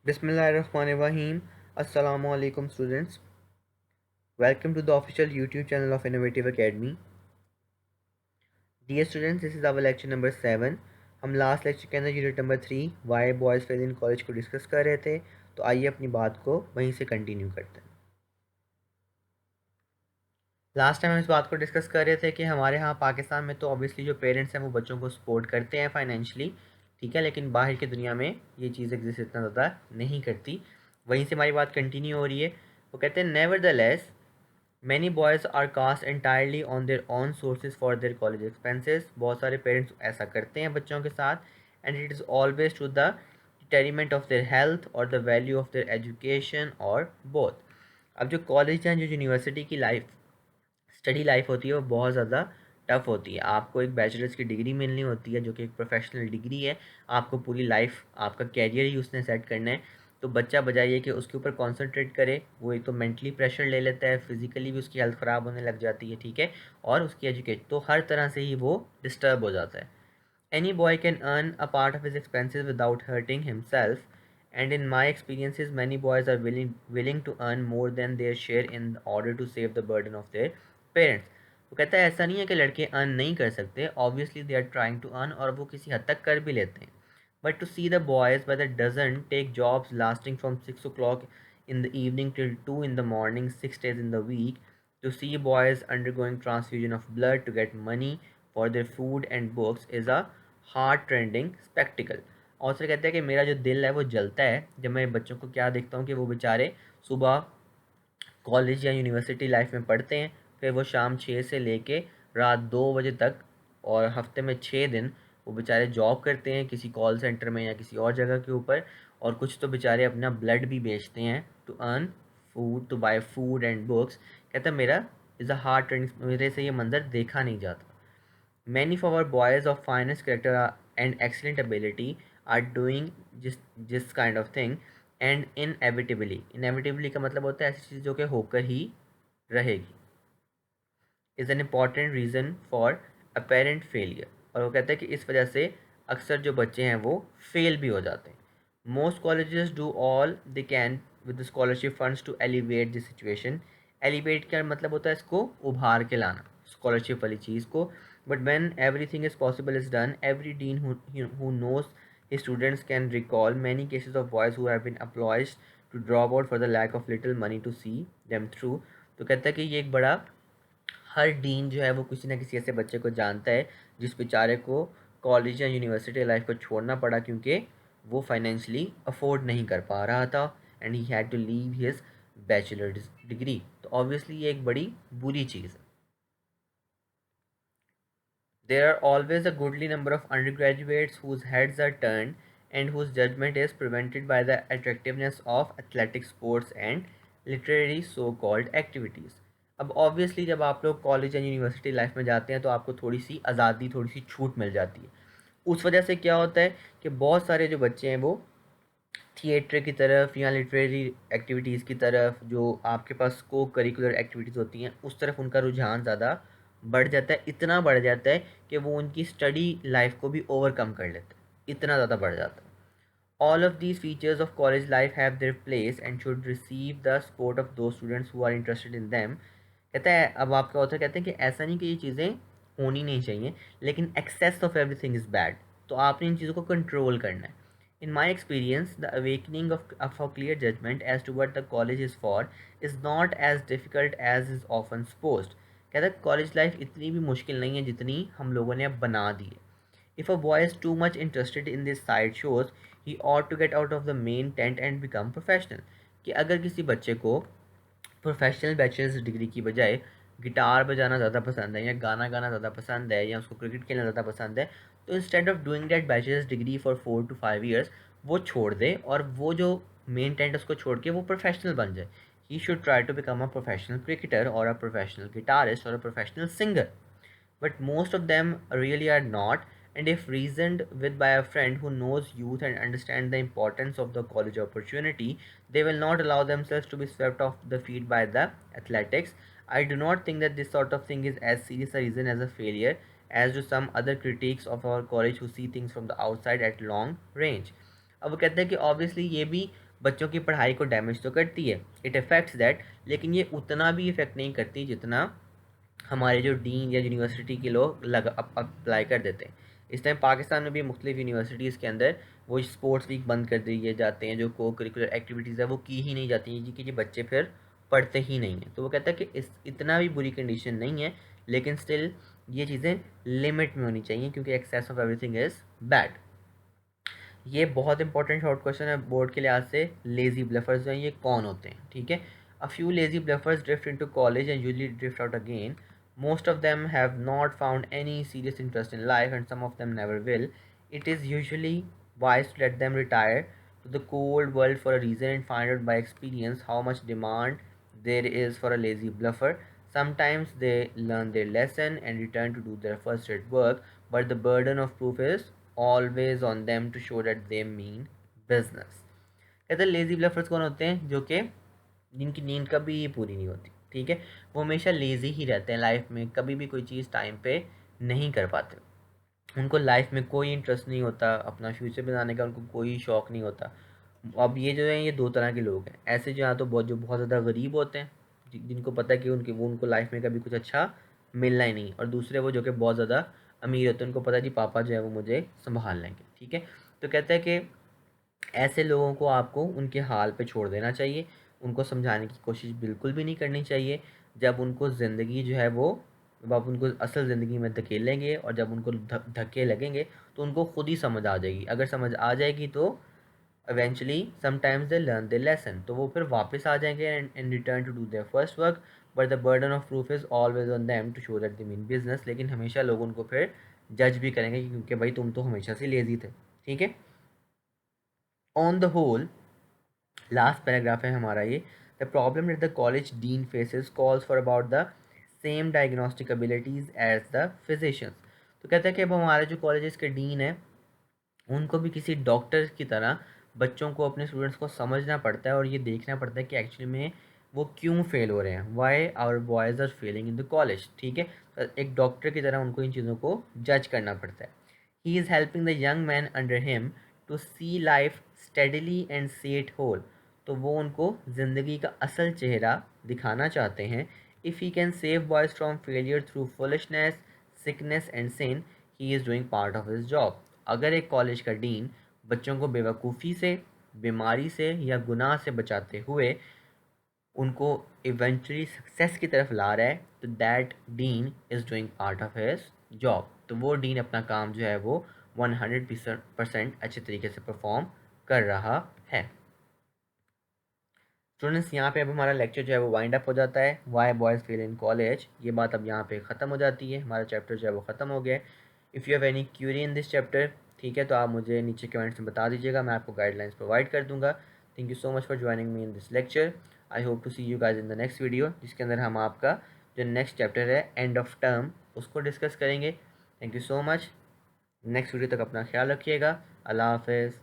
Bismillahirrahmanirrahim. Assalamu alaikum students. Welcome to the official YouTube channel of Innovative Academy. Dear students, this is our lecture number 7. हम last lecture के अंदर unit number 3 why boys fail in college को discuss कर रहे थे, तो आइए अपनी बात को वहीं से कंटिन्यू करते हैं। लास्ट टाइम हम इस बात को डिस्कस कर रहे थे कि हमारे यहाँ पाकिस्तान में तो ऑब्वियसली जो पेरेंट्स हैं वो बच्चों को सपोर्ट करते हैं फाइनेंशियली, ठीक है, लेकिन बाहर की दुनिया में ये चीज़ एग्जिस्ट इतना ज़्यादा नहीं करती। वहीं से हमारी बात कंटिन्यू हो रही है। वो कहते हैं nevertheless many boys are cast entirely on their own sources for their college expenses. बहुत सारे पेरेंट्स ऐसा करते हैं बच्चों के साथ, and it is always to the detriment of their health और the value of their education और बोथ। अब जो कॉलेज हैं, जो यूनिवर्सिटी की लाइफ स्टडी लाइफ होती है, वो बहुत ज़्यादा टफ होती है। आपको एक बैचलर्स की डिग्री मिलनी होती है जो कि एक प्रोफेशनल डिग्री है। आपको पूरी लाइफ आपका कैरियर ही उसने सेट करना है। तो बच्चा बजाय कि उसके ऊपर कॉन्सेंट्रेट करे, वो एक तो मेंटली प्रेशर ले लेता है, फिजिकली भी उसकी हेल्थ ख़राब होने लग जाती है, ठीक है, और उसकी एजुकेशन तो हर तरह से ही वो डिस्टर्ब हो जाता है। Any boy can earn a part of his expenses without hurting himself, and in my experiences, many boys are willing to earn more than their share in order to save the burden of their parents. वो कहता है ऐसा नहीं है कि लड़के earn नहीं कर सकते, obviously they are trying to earn और वो किसी हद तक कर भी लेते हैं, but to see the boys whether doesn't take jobs lasting from 6 o'clock in the evening till 2 in the morning 6 days in the week, to see boys undergoing transfusion of blood to get money for their food and books is a heart trending spectacled. Author कहते हैं कि मेरा जो दिल है वो जलता है जब मैं बच्चों को क्या देखता हूँ कि वो बेचारे सुबह कॉलेज या यूनिवर्सिटी लाइफ में पढ़ते हैं, फिर वो शाम 6 से लेके रात 2 बजे तक और हफ्ते में 6 दिन वो बेचारे जॉब करते हैं किसी कॉल सेंटर में या किसी और जगह के ऊपर, और कुछ तो बेचारे अपना ब्लड भी बेचते हैं to earn food, to buy food and books. कहता है मेरा इज़ अ हार्ट ट्रेंडिंग, मेरे से ये मंज़र देखा नहीं जाता। Many of our boys of finest character and excellent ability are doing just this kind of thing, and inevitably का मतलब होता है ऐसी चीज़ जो कि होकर ही रहेगी, is an important reason for apparent failure। और वो कहता है कि इस वजह से अक्सर जो बच्चे हैं वो फेल भी हो जाते हैं। Most colleges do all they can with scholarship funds to elevate this situation. Elevate का मतलब होता है इसको उभार के लाना, स्कॉलरशिप वाली चीज़ को। But when everything is possible is done, every dean who knows his students can recall many cases of boys who have been obliged to drop out for the lack of little money to see them through। तो कहता है कि ये एक बड़ा, हर dean जो है वो किसी ना किसी ऐसे बच्चे को जानता है जिस बेचारे को कॉलेज या यूनिवर्सिटी लाइफ को छोड़ना पड़ा क्योंकि वो फाइनेंशियली अफोर्ड नहीं कर पा रहा था, and he had to leave his bachelor degree. तो ऑब्वियसली ये एक बड़ी बुरी चीज़ है। There are always a goodly number of undergraduates whose heads are turned and whose judgment is prevented by the attractiveness of athletic sports and literary so-called activities। अब obviously जब आप लोग कॉलेज या यूनिवर्सिटी लाइफ में जाते हैं तो आपको थोड़ी सी आज़ादी, थोड़ी सी छूट मिल जाती है। उस वजह से क्या होता है कि बहुत सारे जो बच्चे हैं वो थिएटर की तरफ या लिटरेरी एक्टिविटीज़ की तरफ, जो आपके पास को करिकुलर एक्टिविटीज़ होती हैं, उस तरफ उनका रुझान ज़्यादा बढ़ जाता है। इतना बढ़ जाता है कि वो उनकी स्टडी लाइफ को भी ओवरकम कर लेते हैं, इतना ज़्यादा बढ़ जाता है। All of these features of college life have their place and should receive the support of those students who are interested in them. कहता है, अब आपका ऑथर कहते हैं कि ऐसा नहीं कि ये चीज़ें होनी नहीं चाहिए, लेकिन excess of everything is bad. तो आपने इन चीज़ों को कंट्रोल करना है। In my experience, the awakening of a clear judgment as to what the college is for is not as difficult as is often supposed। कहता है कॉलेज लाइफ इतनी भी मुश्किल नहीं है जितनी हम लोगों ने अब बना दी है। If a boy is too much interested in these side shows, he ought to get out of the main tent and become professional। कि अगर किसी बच्चे को प्रोफेशनल बैचलर्स डिग्री की बजाय गिटार बजाना ज़्यादा पसंद है या गाना गाना ज़्यादा पसंद है या उसको क्रिकेट खेलना ज़्यादा पसंद है, तो instead of doing that bachelors degree for 4 to 5 years वो छोड़ दे और वो जो मेन टेंट उसको छोड़ के वो प्रोफेशनल बन जाए। He should try to become a professional cricketer और अ प्रोफेशनल गिटारिस्ट और a professional singer. But most of them really are not, and if reasoned with by a friend who knows youth and understands the importance of the college opportunity, they will not allow themselves to be swept off the feet by the athletics। I do not think that this sort of thing is as serious a reason as a failure as do some other critics of our college who see things from the outside at long range। अब वो कहते हैं कि obviously ये भी बच्चों की पढ़ाई को डैमेज तो करती है, इट अफेक्ट्स दैट, लेकिन ये उतना भी इफेक्ट नहीं करती जितना हमारे जो डीन या यूनिवर्सिटी के लोग अप्लाई कर देते हैं। इस टाइम पाकिस्तान में भी मुख्तलिफ यूनिवर्सिटीज़ के अंदर वो स्पोर्ट्स वीक बंद कर दिए जाते हैं, जो को करिकुलर एक्टिविटीज़ है वो की ही नहीं जाती हैं, कि बच्चे फिर पढ़ते ही नहीं हैं। तो वो कहता है कि इस इतना भी बुरी कंडीशन नहीं है, लेकिन स्टिल ये चीज़ें लिमिट में होनी चाहिए, क्योंकि excess of everything is bad. ये बहुत इंपॉर्टेंट शॉर्ट क्वेश्चन है बोर्ड के लिहाज से। लेजी ब्लफर्स जो हैं ये कौन होते हैं, ठीक है। A few lazy bluffers drift into college and usually drift out again. Most of them have not found any serious interest in life, and some of them never will. It is usually wise to let them retire to the cold world for a reason and find out by experience how much demand there is for a lazy bluffer. Sometimes they learn their lesson and return to do their first rate work, but the burden of proof is always on them to show that they mean business. कहते हैं lazy ब्लफर्स कौन होते हैं, जो कि जिनकी नींद कभी पूरी नहीं होती, ठीक है। वो हमेशा लेजी ही रहते हैं लाइफ में, कभी भी कोई चीज़ टाइम पे नहीं कर पाते। उनको लाइफ में कोई इंटरेस्ट नहीं होता, अपना फ्यूचर बनाने का उनको कोई शौक़ नहीं होता। अब ये जो है ये दो तरह के लोग हैं, ऐसे जो यहाँ तो बहुत जो बहुत ज़्यादा गरीब होते हैं, जिनको पता है कि उनको लाइफ में कभी कुछ अच्छा मिलना ही नहीं, और दूसरे वो जो कि बहुत ज़्यादा अमीर होते हैं, उनको पता है जी पापा जो है वो मुझे संभाल लेंगे, ठीक है। तो कहते हैं कि ऐसे लोगों को आपको उनके हाल पे छोड़ देना चाहिए, उनको समझाने की कोशिश बिल्कुल भी नहीं करनी चाहिए। जब उनको ज़िंदगी जो है वो जब आप उनको असल ज़िंदगी में धकेलेंगे और जब उनको धक्के लगेंगे तो उनको खुद ही समझ आ जाएगी। अगर समझ आ जाएगी तो eventually sometimes they learn the lesson, तो वो फिर वापस आ जाएंगे and return to do their first work, but the burden of proof is always on them to show that they mean business. लेकिन हमेशा लोग उनको फिर जज भी करेंगे क्योंकि भाई तुम तो हमेशा से लेजी थे, ठीक है। On the whole, last paragraph है हमारा ये, the problem that the college dean faces calls for about the same diagnostic abilities as the physicians. तो कहता है कि अब हमारे जो कॉलेजेस के डीन है उनको भी किसी डॉक्टर की तरह बच्चों को, अपने स्टूडेंट्स को समझना पड़ता है और ये देखना पड़ता है कि एक्चुअली में वो क्यों फेल हो रहे हैं, why our boys are failing in the college, ठीक है। तो एक डॉक्टर की तरह उनको इन चीज़ों को जज करना पड़ता है। He is helping the young man under him to see life steadily and see it whole. तो वो उनको ज़िंदगी का असल चेहरा दिखाना चाहते हैं। If he can save boys from failure through foolishness, sickness and sin, he is doing part of his job. अगर एक कॉलेज का डीन बच्चों को बेवकूफ़ी से, बीमारी से या गुनाह से बचाते हुए उनको इवेंचुअली सक्सेस की तरफ ला रहा है, तो that dean is doing part of his job. तो वो डीन अपना काम जो है वो 100% अच्छे तरीके से परफॉर्म कर रहा है। स्टूडेंट्स, यहाँ पे अब हमारा लेक्चर जो है वो वाइंड अप हो जाता है। Why boys fail in college, ये बात अब यहाँ पे ख़त्म हो जाती है, हमारा चैप्टर जो है वो ख़त्म हो गया है। If you have any Curie in this chapter, ठीक है, तो आप मुझे नीचे कमेंट्स में बता दीजिएगा, मैं आपको गाइडलाइंस प्रोवाइड कर दूँगा। Thank you so much for joining me in this lecture. I hope to see you guys in the next video, जिसके अंदर हम आपका जो नेक्स्ट चैप्टर है एंड ऑफ टर्म उसको डिस्कस करेंगे। Thank you so much. Next video तक अपना ख्याल रखिएगा। अल्लाह हाफ़िज़।